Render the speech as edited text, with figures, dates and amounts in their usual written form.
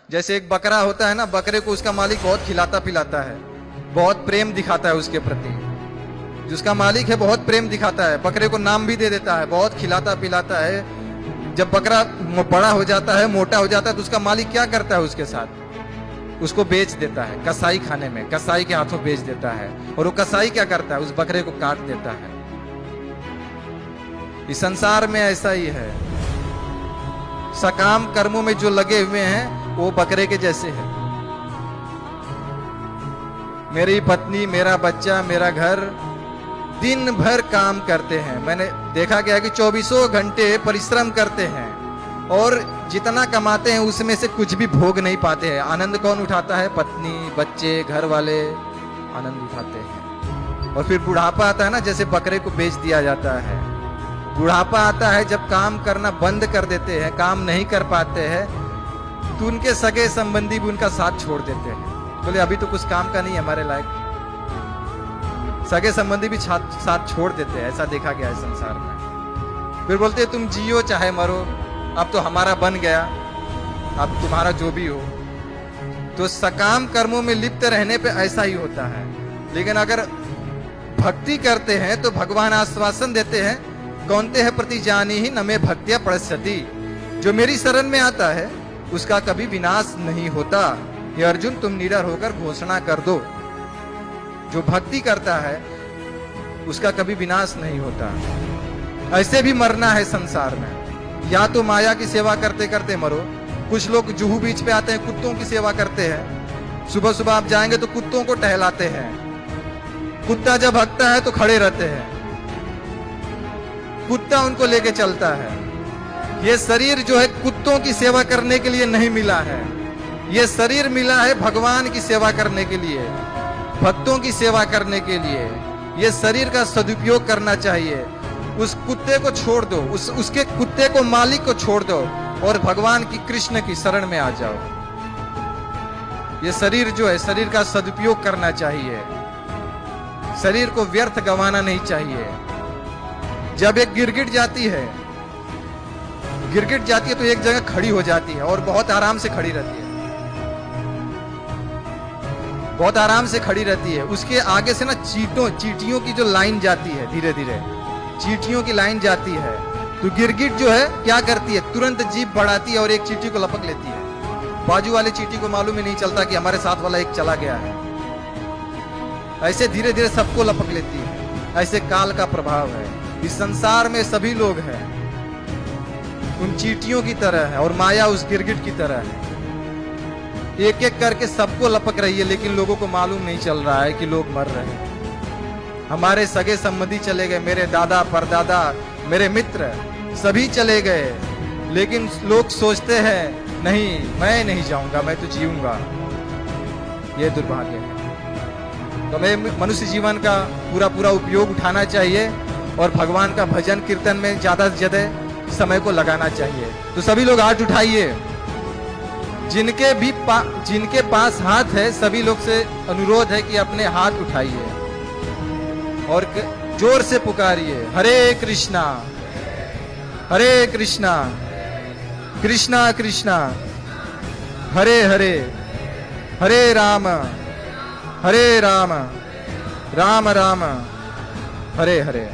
जैसे एक बकरा होता है ना, बकरे को उसका मालिक बहुत खिलाता पिलाता है, बहुत प्रेम दिखाता है उसके प्रति। जिसका मालिक है बहुत प्रेम दिखाता है, बकरे को नाम भी दे देता है, बहुत खिलाता पिलाता है। जब बकरा बड़ा हो जाता है, मोटा हो जाता है, तो उसका मालिक क्या करता है उसके साथ? उसको बेच देता है कसाई खाने में, कसाई के हाथों बेच देता है। और वो कसाई क्या करता है? उस बकरे को काट देता है। इस संसार में ऐसा ही है, सकाम कर्मों में जो लगे हुए हैं वो बकरे के जैसे हैं। मेरी पत्नी, मेरा बच्चा, मेरा घर, दिन भर काम करते हैं। मैंने देखा गया कि 24 घंटे परिश्रम करते हैं और जितना कमाते हैं उसमें से कुछ भी भोग नहीं पाते हैं। आनंद कौन उठाता है? पत्नी, बच्चे, घर वाले आनंद उठाते हैं। और फिर बुढ़ापा आता है ना, जैसे बकरे को बेच दिया जाता है। बुढ़ापा आता है जब काम करना बंद कर देते हैं, काम नहीं कर पाते हैं, तो उनके सगे संबंधी भी उनका साथ छोड़ देते हैं। बोले अभी तो कुछ काम का नहीं है हमारे लायक, सगे संबंधी भी साथ छोड़ देते हैं। ऐसा देखा गया है संसार में। फिर बोलते हैं तुम जियो चाहे मरो, अब तो हमारा बन गया, अब तुम्हारा जो भी हो। तो सकाम कर्मों में लिप्त रहने पे ऐसा ही होता है। लेकिन अगर भक्ति करते हैं तो भगवान आश्वासन देते हैं, कौनते है प्रति जानी ही न में भक्तिया पड़सती। जो मेरी शरण में आता है उसका कभी विनाश नहीं होता। ये अर्जुन तुम निडर होकर घोषणा कर दो। जो भक्ति करता है उसका कभी विनाश नहीं होता। ऐसे भी मरना है संसार में, या तो माया की सेवा करते करते मरो। कुछ लोग जुहू बीच पे आते हैं, कुत्तों की सेवा करते हैं। सुबह सुबह आप जाएंगे तो कुत्तों को टहलाते हैं। कुत्ता जब भगता है तो खड़े रहते हैं, कुत्ता उनको लेके चलता है। ये शरीर जो है कुत्तों की सेवा करने के लिए नहीं मिला है, ये शरीर मिला है भगवान की सेवा करने के लिए, भक्तों की सेवा करने के लिए। ये शरीर का सदुपयोग करना चाहिए। उस कुत्ते को छोड़ दो, उसके कुत्ते को, मालिक को छोड़ दो और भगवान की, कृष्ण की शरण में आ जाओ। ये शरीर जो है, शरीर का सदुपयोग करना चाहिए। शरीर को व्यर्थ गंवाना नहीं चाहिए। जब एक गिरगिट जाती है, तो एक जगह खड़ी हो जाती है और बहुत आराम से खड़ी रहती है, बहुत आराम से खड़ी रहती है। उसके आगे से ना चींटियों की जो लाइन जाती है, धीरे धीरे चींटियों की लाइन जाती है। तो गिरगिट जो है क्या करती है? तुरंत जीभ बढ़ाती है और एक चींटी को लपक लेती है। बाजू वाले चींटी को मालूम ही नहीं चलता कि हमारे साथ वाला एक चला गया है। ऐसे धीरे धीरे सबको लपक लेती है। ऐसे काल का प्रभाव है। इस संसार में सभी लोग हैं उन चींटियों की तरह है और माया उस गिरगिट की तरह है। एक एक करके सबको लपक रही है, लेकिन लोगों को मालूम नहीं चल रहा है कि लोग मर रहे हैं। हमारे सगे संबंधी चले गए, मेरे दादा परदादा, मेरे मित्र सभी चले गए, लेकिन लोग सोचते हैं नहीं, मैं नहीं जाऊंगा, मैं तो जीऊंगा। ये दुर्भाग्य है। तो हमें मनुष्य जीवन का पूरा उपयोग उठाना चाहिए और भगवान का भजन कीर्तन में ज्यादा से ज्यादा समय को लगाना चाहिए। तो सभी लोग हाथ उठाइए। जिनके पास हाथ है, सभी लोग से अनुरोध है कि अपने हाथ उठाइए और जोर से पुकारिए, हरे कृष्णा कृष्णा कृष्णा हरे हरे, हरे राम राम राम हरे हरे।